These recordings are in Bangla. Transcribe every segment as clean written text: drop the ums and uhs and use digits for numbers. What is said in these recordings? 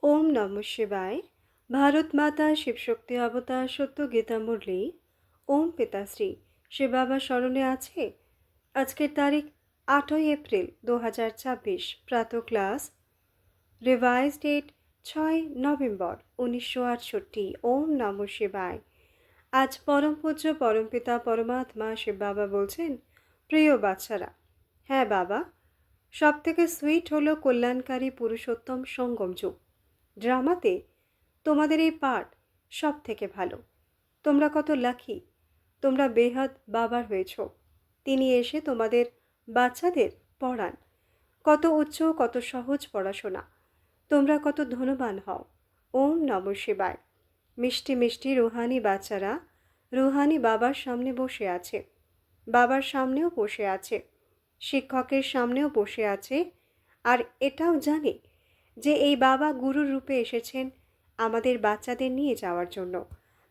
ওম নমঃ শিবায়। ভারত মাতা শিবশক্তি অবতার সত্য গীতা মুরলি। ওম পিতাশ্রী শিব বাবা স্মরণে আছে। আজকের তারিখ 8 এপ্রিল 2026, প্রাতঃ ক্লাস। Revise date 6 November 1968। ওম নমঃ শিবায়। আজ পরম পূজ্য পরমপিতা পরমাত্মা শিব বাবা বলছেন, প্রিয় বাচ্চারা, হ্যাঁ বাবা, সব থেকে সুইট হলো কল্যাণকারী পুরুষোত্তম সঙ্গম যুগ। ড্রামাতে তোমাদের এই পার্ট সব থেকে ভালো। তোমরা কত লাকি, তোমরা বেহাদ বাবার হয়েছ। তিনি এসে তোমাদের বাচ্চাদের পড়ান। কত উচ্চ, কত সহজ পড়াশোনা। তোমরা কত ধনবান হও। ওম নমঃ শিবায়। মিষ্টি মিষ্টি রুহানি বাচ্চারা রুহানি বাবার সামনে বসে আছে, বাবার সামনেও বসে আছে, শিক্ষকের সামনেও বসে আছে, আর এটাও জানে যে এই বাবা গুরুর রূপে এসেছেন আমাদের বাচ্চাদের নিয়ে যাওয়ার জন্য।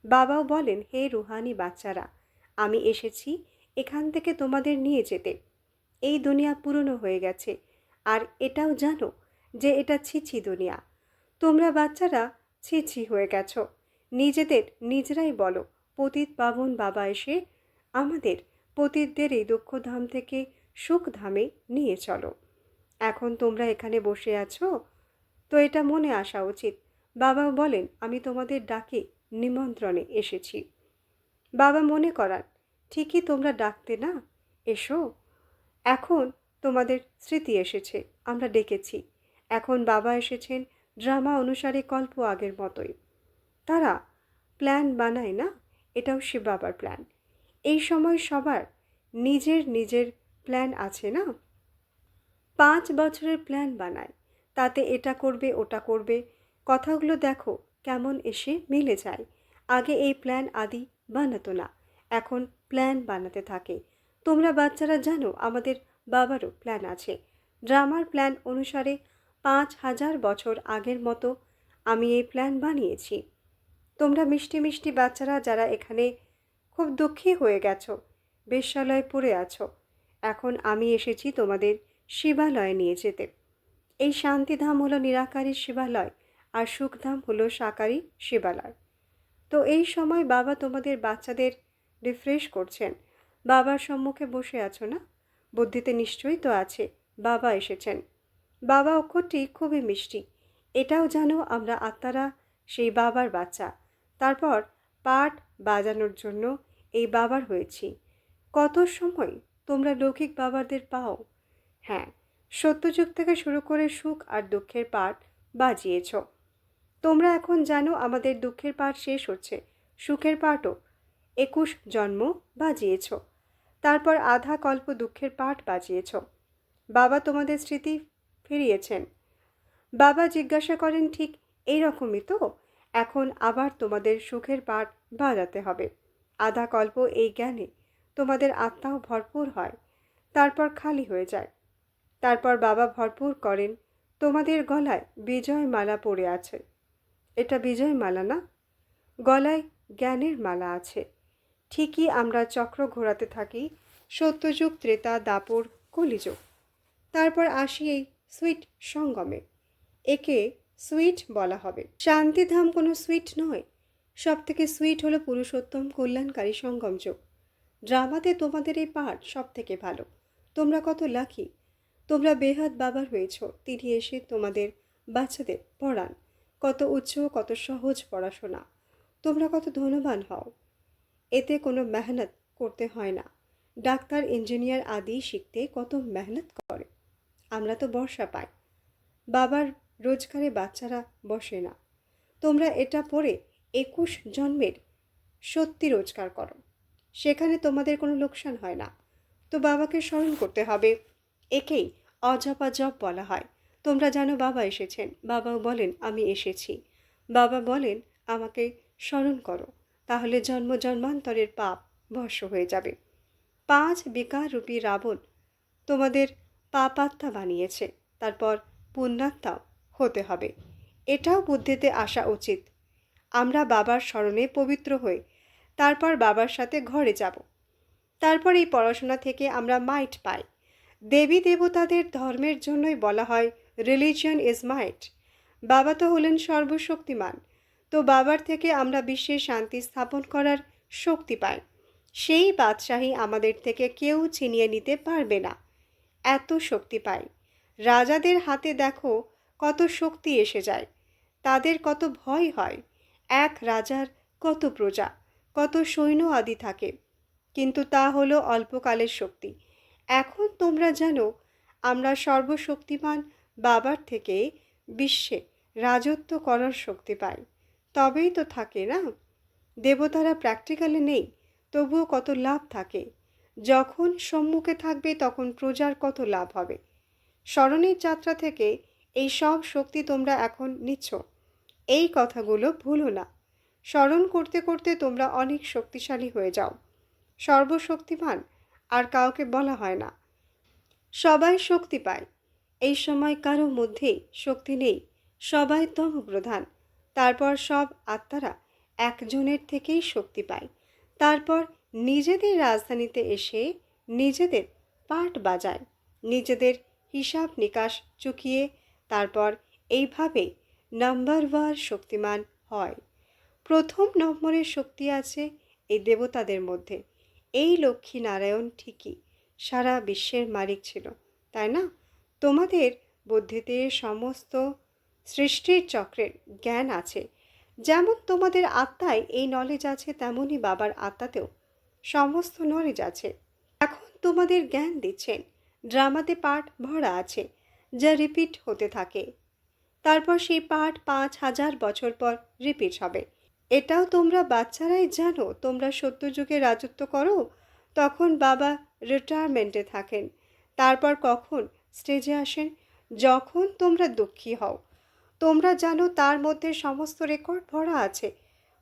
বাবাও বলেন, হে রুহানি বাচ্চারা, আমি এসেছি এখান থেকে তোমাদের নিয়ে যেতে। এই দুনিয়া পুরনো হয়ে গেছে, আর এটাও জানো যে এটা ছিছি দুনিয়া। তোমরা বাচ্চারা ছিছি হয়ে গেছো। নিজেদের নিজেরাই বলো, পতিত পাবন বাবা এসে আমাদের পতিতদের এই দুঃখধাম থেকে সুখধামে নিয়ে চলো। এখন তোমরা এখানে বসে আছো, তো এটা মনে আসা উচিত। বাবা বলেন, আমি তোমাদের ডাকে নিমন্ত্রণে এসেছি। বাবা মনে করান, ঠিকই তোমরা ডাকতে না, এসো। এখন তোমাদের স্মৃতি এসেছে, আমরা ডেকেছি। এখন বাবা এসেছেন ড্রামা অনুসারে কল্প আগের মতোই। তারা প্ল্যান বানায় না, এটাও শিব বাবার প্ল্যান। এই সময় সবার নিজের নিজের প্ল্যান আছে না। 5 বছরের প্ল্যান বানায়, তাতে এটা করবে ওটা করবে। কথাগুলো দেখো কেমন এসে মিলে যায়। আগে এই প্ল্যান আদি বানাতো না, এখন প্ল্যান বানাতে থাকে। তোমরা বাচ্চারা জানো আমাদের বাবারও প্ল্যান আছে। ড্রামার প্ল্যান অনুসারে 5,000 বছর আগের মতো আমি এই প্ল্যান বানিয়েছি। তোমরা মিষ্টি মিষ্টি বাচ্চারা যারা এখানে খুব দুঃখী হয়ে গেছো, বেশ্যালয়ে পড়ে আছো, এখন আমি এসেছি তোমাদের শিবালয়ে নিয়ে যেতে। এই শান্তিধাম হলো নিরাকারী শিবালয়, আর সুখধাম হলো সাকারী শিবালয়। তো এই সময় বাবা তোমাদের বাচ্চাদের রিফ্রেশ করছেন। বাবার সম্মুখে বসে আছো না, বুদ্ধিতে নিশ্চয়ই তো আছে বাবা এসেছেন। বাবা অক্ষরটি খুবই মিষ্টি, এটাও জানো আমরা আত্মারা সেই বাবার বাচ্চা। তারপর পাঠ বাজানোর জন্য এই বাবার হয়েছি। কত সময় তোমরা লৌকিক বাবাদের পাও। হ্যাঁ, সত্যযুগ থেকে শুরু করে সুখ আর দুঃখের পাঠ বাজিয়েছ। তোমরা এখন জানো আমাদের দুঃখের পাঠ শেষ হচ্ছে, সুখের পাঠও 21 জন্ম বাজিয়েছ। তারপর আধা কল্প দুঃখের পাঠ বাজিয়েছ। বাবা তোমাদের স্মৃতি ফিরিয়েছেন। বাবা জিজ্ঞাসা করেন, ঠিক এই রকমই তো? এখন আবার তোমাদের সুখের পাঠ বাজাতে হবে। আধা কল্প এই জ্ঞানে তোমাদের আত্মাও ভরপুর হয়, তারপর খালি হয়ে যায়। তারপর বাবা ভরপুর করেন, তোমাদের গলায় বিজয় মালা পড়ে আছে। এটা বিজয় মালা না, গলায় জ্ঞানের মালা আছে। ঠিকই আমরা চক্র ঘোরাতে থাকি, সত্যযুগ, ত্রেতা, দাপর, কলিযুগ। তারপর আসি এই সুইট সঙ্গমে। একে সুইট বলা হবে। শান্তিধাম কোনো সুইট নয়, সব থেকে সুইট হলো পুরুষোত্তম কল্যাণকারী সঙ্গম যুগ। ড্রামাতে তোমাদের এই পাঠ সব থেকে ভালো। তোমরা কত লাকি, তোমরা বেহাদ বাবার হয়েছ। তিনি এসে তোমাদের বাচ্চাদের পড়ান। কত উচ্চ, কত সহজ পড়াশোনা। তোমরা কত ধনবান হও। এতে কোনো মেহনত করতে হয় না। ডাক্তার, ইঞ্জিনিয়ার আদি শিখতে কত মেহনত করে। আমরা তো বর্ষা পাই, বাবার রোজগারে বাচ্চারা বসে না। তোমরা এটা পড়ে 21 জন্মের সত্যি রোজগার করো, সেখানে তোমাদের কোনো লোকসান হয় না। তো বাবাকে স্মরণ করতে হবে, একেই অজপা জপ বলা হয়। তোমরা জানো বাবা এসেছেন, বাবাও বলেন আমি এসেছি। বাবা বলেন আমাকে স্মরণ করো, তাহলে জন্ম জন্মান্তরের পাপ ভস্ম হয়ে যাবে। 5 বিকার রূপী রাবণ তোমাদের পাপাত্মা বানিয়েছে, তারপর পুণ্যাত্মাও হতে হবে। এটাও বুদ্ধিতে আসা উচিত। আমরা বাবার স্মরণে পবিত্র হয়ে তারপর বাবার সাথে ঘরে যাব। তারপর এই পড়াশোনা থেকে আমরা মাইট পাই। দেবী দেবতাদের ধর্মের জন্যই বলা হয় রিলিজিয়ন ইজ মাইট। বাবা তো হলেন সর্বশক্তিমান। তো বাবার থেকে আমরা বিশ্বে শান্তি স্থাপন করার শক্তি পাই। সেই বাদশাহী আমাদের থেকে কেউ ছিনিয়ে নিতে পারবে না। এত শক্তি পাই। রাজাদের হাতে দেখো কত শক্তি এসে যায়। তাদের কত ভয় হয়। এক রাজার কত প্রজা, কত সৈন্য আদি থাকে। কিন্তু তা হলো অল্পকালের শক্তি। এখন তোমরা জানো আমরা সর্বশক্তিমান বাবার থেকে বিশ্বে রাজত্ব করার শক্তি পাই। তবেই তো থাকে না? দেবতারা প্র্যাকটিক্যালি নেই, তবুও কত লাভ থাকে। যখন সম্মুখে থাকবে তখন প্রজার কত লাভ হবে। স্মরণের যাত্রা থেকে এই সব শক্তি তোমরা এখন নিচ্ছ। এই কথাগুলো ভুলো না। স্মরণ করতে করতে তোমরা অনেক শক্তিশালী হয়ে যাও। সর্বশক্তিমান আর কাউকে বলা হয় না। সবাই শক্তি পায়। এই সময় কারো মধ্যেই শক্তি নেই। সবাই তমপ্রধান। তারপর সব আত্মারা একজনের থেকেই শক্তি পায়। তারপর নিজেদের রাজধানীতে এসে নিজেদের পাট বাজায়, নিজেদের হিসাব নিকাশ চুকিয়ে তারপর এইভাবেই নাম্বারওয়ার শক্তিমান হয়। প্রথম নম্বরের শক্তি আছে এই দেবতাদের মধ্যে। এই লক্ষ্মী নারায়ণ ঠিকই সারা বিশ্বের মালিক ছিল, তাই না? তোমাদের বুদ্ধিতে সমস্ত সৃষ্টির চক্রের জ্ঞান আছে। যেমন তোমাদের আত্মায় এই নলেজ আছে, তেমনই বাবার আত্মাতেও সমস্ত নলেজ আছে। এখন তোমাদের জ্ঞান দিচ্ছেন। ড্রামাতে পার্ট ভরা আছে, যা রিপিট হতে থাকে। তারপর সেই পাঠ 5,000 বছর পর রিপিট হবে। এটাও তোমরা বাচ্চারাই জানো। তোমরা সত্যযুগে রাজত্ব করো, তখন বাবা রিটায়ারমেন্টে থাকেন। তারপর কখন স্টেজে আসেন? যখন তোমরা দুঃখী হও। তোমরা জানো তার মধ্যে সমস্ত রেকর্ড ভরা আছে।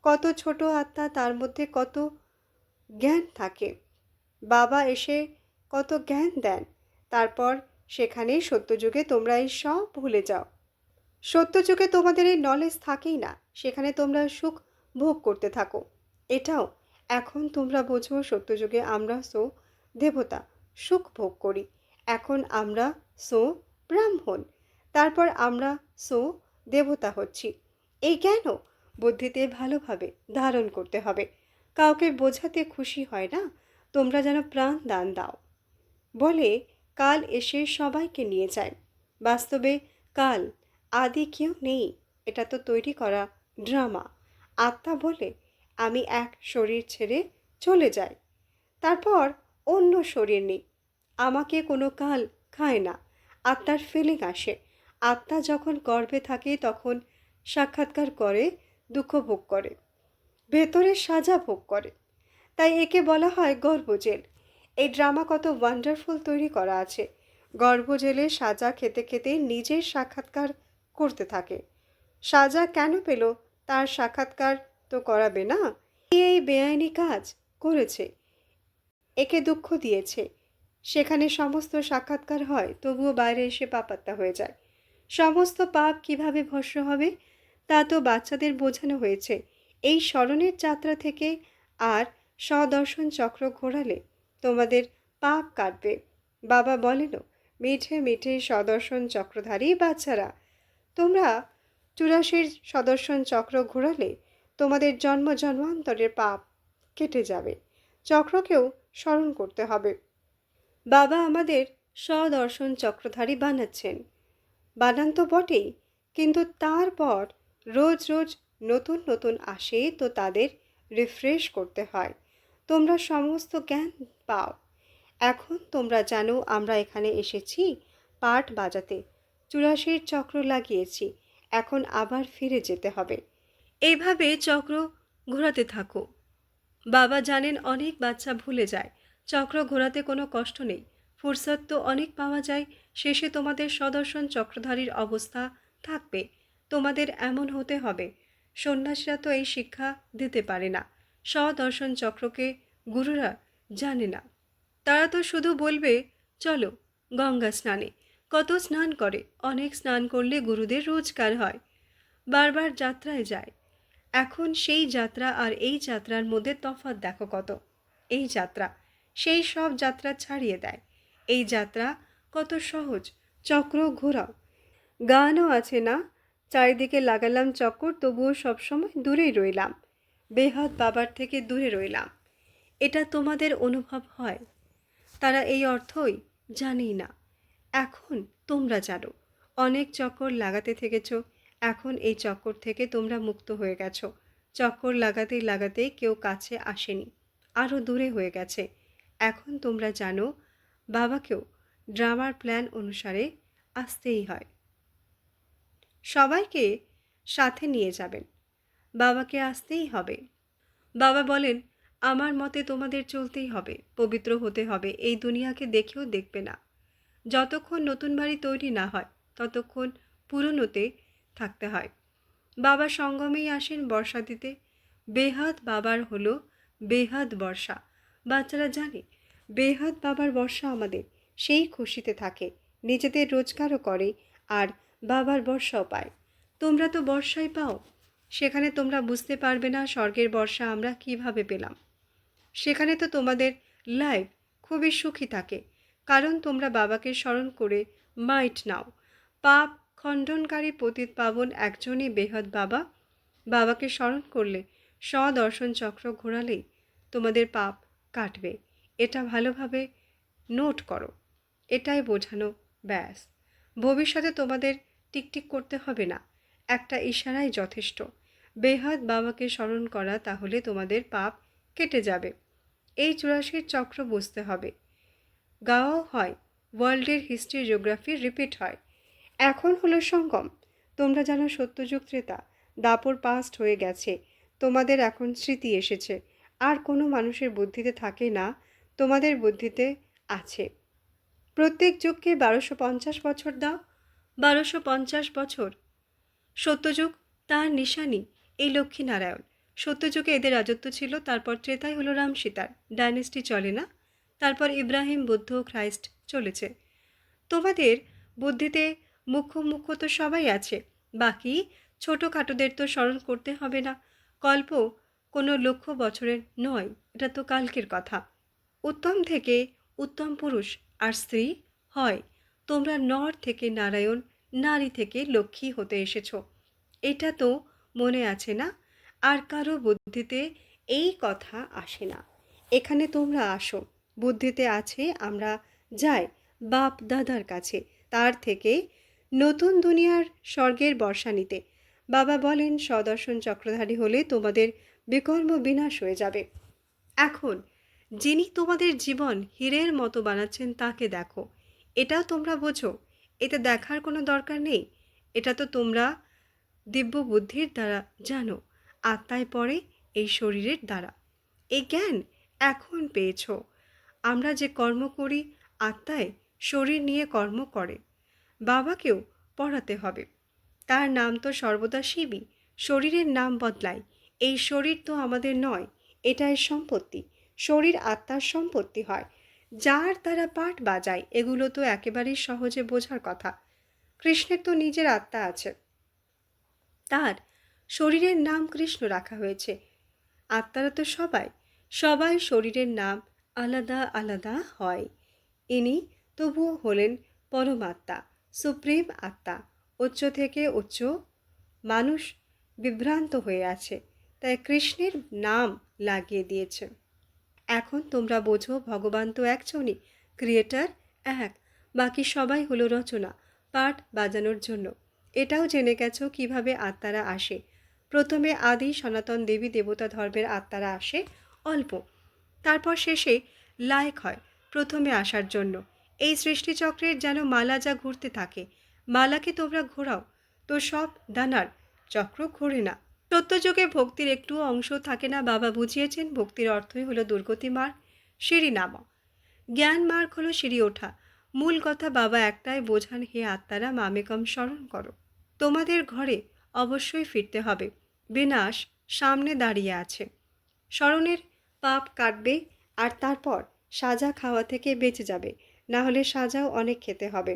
কত ছোট আত্মা, তার মধ্যে কত জ্ঞান থাকে। বাবা এসে কত জ্ঞান দেন। তারপর সেখানেই সত্যযুগে তোমরা এই সব ভুলে যাও। সত্যযুগে তোমাদের এই নলেজ থাকেই না। সেখানে তোমরা সুখ ভোগ করতে থাকো। এটাও এখন তোমরা বোঝো, সত্যযুগে আমরা দেবতা সুখ ভোগ করি। এখন আমরা ব্রাহ্মণ। তারপর আমরা দেবতা হচ্ছি। এই জ্ঞানও বুদ্ধিতে ভালোভাবে ধারণ করতে হবে। কাউকে বোঝাতে খুশি হয় না। তোমরা যেন প্রাণ দান দাও। বলে কাল এসে সবাইকে নিয়ে যায়। বাস্তবে কাল আদি কেউ নেই। এটা তো তৈরি করা ড্রামা। আত্মা বলে আমি এক শরীর ছেড়ে চলে যাই। তারপর অন্য শরীর নেই। আমাকে কোনো কাল খায় না। আত্মার ফিলিং আসে। আত্মা যখন গর্ভে থাকে তখন সাক্ষাৎকার করে, দুঃখ ভোগ করে, ভেতরে সাজা ভোগ করে। তাই একে বলা হয় গর্ভজেল। এই ড্রামা কত ওয়ান্ডারফুল তৈরি করা আছে। গর্ভজেলে সাজা খেতে খেতে নিজের সাক্ষাৎকার করতে থাকে। সাজা কেন পেল? তার সাক্ষাৎকার তো করাবে না। এই বেআইনি কাজ করেছে, একে দুঃখ দিয়েছে। সেখানে সমস্ত সাক্ষাৎকার হয়, তবুও বাইরে এসে পাপাত্তা হয়ে যায়। সমস্ত পাপ কিভাবে ভস্ম হবে তা তো বাচ্চাদের বোঝানো হয়েছে। এই স্মরণের যাত্রা থেকে আর সদর্শন চক্র ঘোরালে তোমাদের পাপ কাটবে। বাবা বলেন, মিঠে মিঠে সদর্শন চক্রধারী বাচ্চারা, তোমরা 84 সদর্শন চক্র ঘোরালে তোমাদের জন্ম জন্মান্তরের পাপ কেটে যাবে। চক্রকেও স্মরণ করতে হবে। বাবা আমাদের সদর্শন চক্রধারী বানাচ্ছেন। বানান তো বটেই, কিন্তু তারপর রোজ রোজ নতুন নতুন আসে, তো তাদের রিফ্রেশ করতে হয়। তোমরা সমস্ত জ্ঞান পাও। এখন তোমরা জানো আমরা এখানে এসেছি পাঠ বাজাতে। 84 চক্র লাগিয়েছি। এখন আবার ফিরে যেতে হবে। এইভাবে চক্র ঘোরাতে থাকো। বাবা জানেন অনেক বাচ্চা ভুলে যায়। চক্র ঘোরাতে কোনো কষ্ট নেই। ফুরসত তো অনেক পাওয়া যায়। শেষে তোমাদের সদর্শন চক্রধারীর অবস্থা থাকবে। তোমাদের এমন হতে হবে। সন্ন্যাসীরা তো এই শিক্ষা দিতে পারে না। সদর্শন চক্রকে গুরুরা জানে না। তারা তো শুধু বলবে চলো গঙ্গা স্নানে। কত স্নান করে। অনেক স্নান করলে গুরুদের রোজগার হয়। বারবার যাত্রায় যায়। এখন সেই যাত্রা আর এই যাত্রার মধ্যে তফাৎ দেখো কত। এই যাত্রা সেই সব যাত্রা ছাড়িয়ে দেয়। এই যাত্রা কত সহজ। চক্র ঘোরাও। গানও আছে না, চারিদিকে লাগালাম চক্কর, তবুও সবসময় দূরেই রইলাম। বেহাত বাবার থেকে দূরে রইলাম। এটা তোমাদের অনুভব হয়? তারা এই অর্থই জানেই না। এখন তোমরা জানো। অনেক চক্কর লাগাতে থেকেছ, এখন এই চক্কর থেকে তোমরা মুক্ত হয়ে গেছো। চক্কর লাগাতেই লাগাতেই কেউ কাছে আসেনি, আরও দূরে হয়ে গেছে। এখন তোমরা জানো বাবাকেও ড্রামার প্ল্যান অনুসারে আসতেই হয়। সবাইকে সাথে নিয়ে যাবেন, বাবাকে আসতেই হবে। বাবা বলেন, আমার মতে তোমাদের চলতেই হবে, পবিত্র হতে হবে, এই দুনিয়াকে দেখেও দেখবে না। যতক্ষণ নতুন বাড়ি তৈরি না হয় ততক্ষণ পুরনোতে থাকতে হয়। বাবা সঙ্গমেই আসেন বর্ষা দিতে। বেহাত বাবার হলো বেহাত বর্ষা। বাচ্চারা জানে বেহাত বাবার বর্ষা আমাদের, সেই খুশিতে থাকে, নিজেদের রোজগারও করে আর বাবার বর্ষাও পায়। তোমরা তো বর্ষাই পাও, সেখানে তোমরা বুঝতে পারবে না স্বর্গের বর্ষা আমরা কিভাবে পেলাম। সেখানে তো তোমাদের লাইফ খুবই সুখী থাকে, কারণ তোমরা বাবাকে স্মরণ করে মাইট নাও। পাপ খণ্ডনকারী পতিত পাবন একজনই বেহদ বাবা। বাবাকে স্মরণ করলে, স্বদর্শন চক্র ঘোরালেই তোমাদের পাপ কাটবে। এটা ভালোভাবে নোট করো। এটাই বোঝানো, ব্যাস। ভবিষ্যতে তোমাদের টিকটিক করতে হবে না, একটা ইশারাই যথেষ্ট। বেহাত বাবাকে স্মরণ করা, তাহলে তোমাদের পাপ কেটে যাবে। এই 84 চক্র বুঝতে হবে। গাওয়াও হয়, ওয়ার্ল্ডের হিস্ট্রি জিওগ্রাফি রিপিট হয়। এখন হলো সঙ্গম। তোমরা জানো সত্যযুগ ত্রেতা, দাপর পাস্ট হয়ে গেছে। তোমাদের এখন স্মৃতি এসেছে। আর কোনো মানুষের বুদ্ধিতে থাকে না, তোমাদের বুদ্ধিতে আছে। প্রত্যেক যুগকে 1250 বছর দাও। 1250 বছর সত্যযুগ, তার নিশানি এই লক্ষ্মীনারায়ণ। সত্যযুগে এদের রাজত্ব ছিল, তারপর ত্রেতাই হলো রাম সীতার, ডাইনেস্টি চলে না। তারপর ইব্রাহিম, বুদ্ধ, খ্রাইস্ট চলেছে। তোমাদের বুদ্ধিতে মুখ্য মুখ্য তো সবাই আছে, বাকি ছোটোখাটোদের তো স্মরণ করতে হবে না। কল্প কোনো লক্ষ বছরের নয়, এটা তো কালকের কথা। উত্তম থেকে উত্তম পুরুষ আর স্ত্রী হয়। তোমরা নর থেকে নারায়ণ, নারী থেকে লক্ষ্মী হতে এসেছো। এটা তো মনে আছে না? আর কারো বুদ্ধিতে এই কথা আসে না। এখানে তোমরা আসো, বুদ্ধিতে আছে আমরা যাই বাপ দাদার কাছে, তার থেকে নতুন দুনিয়ার স্বর্গের বর্ষা নিতে। বাবা বলেন সদর্শন চক্রধারী হলে তোমাদের বিকর্ম বিনাশ হয়ে যাবে। এখন যিনি তোমাদের জীবন হীরের মতো বানাচ্ছেন তাকে দেখো। এটাও তোমরা বোঝো, এতে দেখার কোনো দরকার নেই। এটা তো তোমরা দিব্য বুদ্ধির দ্বারা জানো, আত্মায় পড়ে এই শরীরের দ্বারা। এই জ্ঞান এখন পেয়েছ। আমরা যে কর্ম করি, আত্মায় শরীর নিয়ে কর্ম করে। বাবাকেও পড়াতে হবে। তার নাম তো সর্বদা শিবই, শরীরের নাম বদলায়। এই শরীর তো আমাদের নয়, এটাই সম্পত্তি। শরীর আত্মার সম্পত্তি হয়। যার তারা পাঠ বাজায়, এগুলো তো একেবারেই সহজে বোঝার কথা। কৃষ্ণের তো নিজের আত্মা আছে, তার শরীরের নাম কৃষ্ণ রাখা হয়েছে। আত্মারা তো সবাই, সবাই শরীরের নাম আলাদা আলাদা হয়। ইনি তবুও হলেন পরমাত্মা, সুপ্রিম আত্মা। উচ্চ থেকে উচ্চ। মানুষ বিভ্রান্ত হয়ে আছে, তাই কৃষ্ণের নাম লাগিয়ে দিয়েছে। এখন তোমরা বোঝো ভগবান তো একজনই, ক্রিয়েটার এক, বাকি সবাই হলো রচনা, পাঠ বাজানোর জন্য। এটাও জেনে গেছো কিভাবে আত্মারা আসে। প্রথমে আদি সনাতন দেবী দেবতা ধর্মের আত্মারা আসে অল্প, তারপর শেষে লায়ক হয় প্রথমে আসার জন্য। এই সৃষ্টিচক্রের যেন মালা যা ঘুরতে থাকে, মালাকে তোমরা ঘোরাও তো সব দানার চক্র ঘোরে না। সত্যযুগে ভক্তির একটুও অংশ থাকে না। বাবা বুঝিয়েছেন ভক্তির অর্থই হলো দুর্গতি মার্গ, সিঁড়ি নামা। জ্ঞান মার্গ হলো সিঁড়ি ওঠা। মূল কথা বাবা একটাই বোঝান, হে আত্মারা মামেকম স্মরণ করো। তোমাদের ঘরে অবশ্যই ফিরতে হবে। বিনাশ সামনে দাঁড়িয়ে আছে। স্মরণের পাপ কাটবে আর তারপর সাজা খাওয়া থেকে বেঁচে যাবে, না হলে সাজাও অনেক খেতে হবে।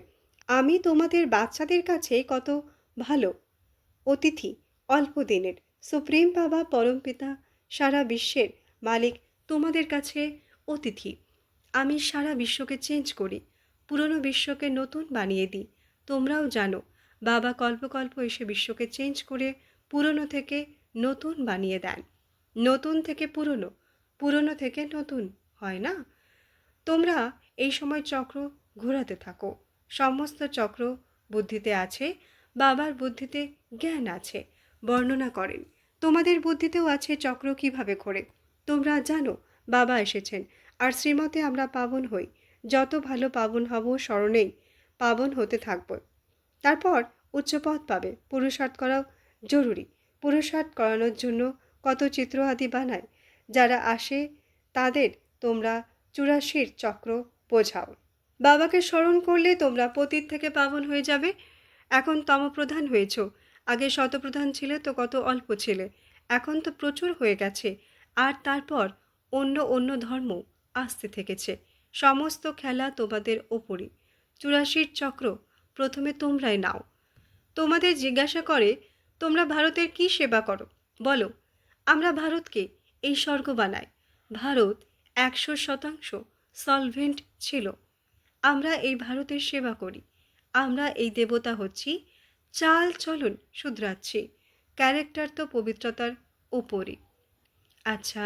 আমি তোমাদের বাচ্চাদের কাছে কত ভালো অতিথি, অল্প দিনের। সুপ্রিম বাবা পরমপিতা সারা বিশ্বের মালিক তোমাদের কাছে অতিথি। আমি সারা বিশ্বকে চেঞ্জ করি, পুরনো বিশ্বকে নতুন বানিয়ে দিই। তোমরাও জানো বাবা কল্প কল্প এসে বিশ্বকে চেঞ্জ করে পুরনো থেকে নতুন বানিয়ে দেন। নতুন থেকে পুরনো, পুরনো থেকে নতুন, হয় না? তোমরা এই সময় চক্র ঘোরাতে থাকো। সমস্ত চক্র বুদ্ধিতে আছে, বাবার বুদ্ধিতে জ্ঞান আছে। বর্ণনা করেন তোমাদের বুদ্ধিতেও আছে চক্র কিভাবে ঘোরে। তোমরা জানো বাবা এসেছেন, আর শ্রীমতে আমরা পাবন হই। যত ভালো পাবন হব স্মরণেই পাবন হতে থাকব। তারপর উচ্চপদ পাবে। পুরুষার্থ করাও জরুরি। পুরুষার্থ করানোর জন্য কত চিত্র আদি বানায়। যারা আসে তাদের তোমরা 84 চক্র বোঝাও। বাবাকে স্মরণ করলে তোমরা পতীত থেকে পাবন হয়ে যাবে। এখন তমপ্রধান হয়েছ, আগে শতপ্রধান ছিলে তো কত অল্প ছিলে, এখন তো প্রচুর হয়ে গেছে। আর তারপর অন্য অন্য ধর্ম আসতে থেকেছে। সমস্ত খেলা তোমাদের ওপরই। 84 চক্র প্রথমে তোমরাই নাও। তোমাদের জিজ্ঞাসা করে তোমরা ভারতের কি সেবা করো, বলো। আমরা ভারতকে এই স্বর্গ বানাই। ভারত 100% সলভেন্ট ছিল। আমরা এই ভারতের সেবা করি। আমরা এই দেবতা হচ্ছি, চাল চলন শুধরাচ্ছি। ক্যারেক্টার তো পবিত্রতার ওপরই। আচ্ছা,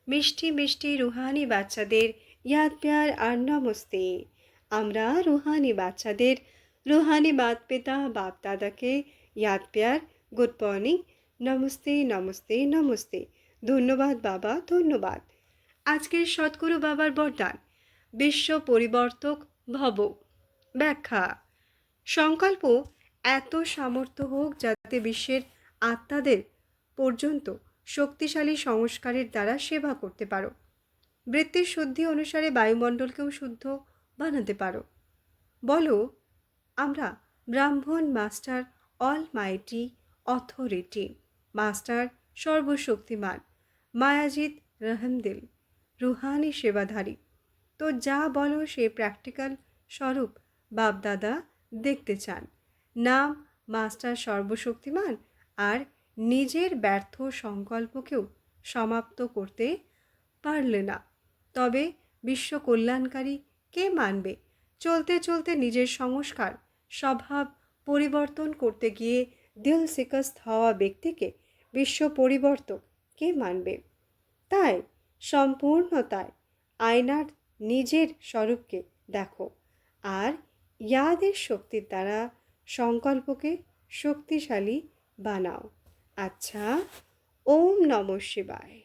মিষ্টি মিষ্টি রুহানি বাচ্চাদের ইয়াদ প্যার আর নমস্তে। আমরা রুহানি বাচ্চাদের রুহানি বাপ পিতা বাপ দাদাকে ইয়াদ প্যার, গুড মর্নিং, নমস্তে নমস্তে নমস্তে। ধন্যবাদ বাবা, ধন্যবাদ। আজকের সদ্গুরু বাবার বরদান, বিশ্ব পরিবর্তক ভব। ব্যাখ্যা: সংকল্প এত সামর্থ্য হোক যাতে বিশ্বের আত্মাদের পর্যন্ত শক্তিশালী সংস্কারের দ্বারা সেবা করতে পারো। বৃত্তির শুদ্ধি অনুসারে বায়ুমণ্ডলকেও শুদ্ধ বানাতে পারো। বলো, আমরা ব্রাহ্মণ মাস্টার অল মাইটি অথরিটি, মাস্টার সর্বশক্তিমান, মায়াজিৎ রহমদিল, রুহানি সেবাধারী। তো যা বলো সে প্র্যাকটিক্যাল স্বরূপ বাপদাদা দেখতে চান। নাম মাস্টার সর্বশক্তিমান, আর নিজের ব্যর্থ সংকল্পকেও সমাপ্ত করতে পারলে না, তবে বিশ্ব কল্যাণকারী কে মানবে? চলতে চলতে নিজের সংস্কার স্বভাব পরিবর্তন করতে গিয়ে দিল শিকস্ত হওয়া ব্যক্তিকে বিশ্ব পরিবর্তক কে মানবে? তাই সম্পূর্ণতায় আয়নার নিজের স্বরূপকে দেখো, আর ইয়াদের শক্তির দ্বারা সংকল্পকে শক্তিশালী বানাও। আচ্ছা, ওম নমঃ শিবায়।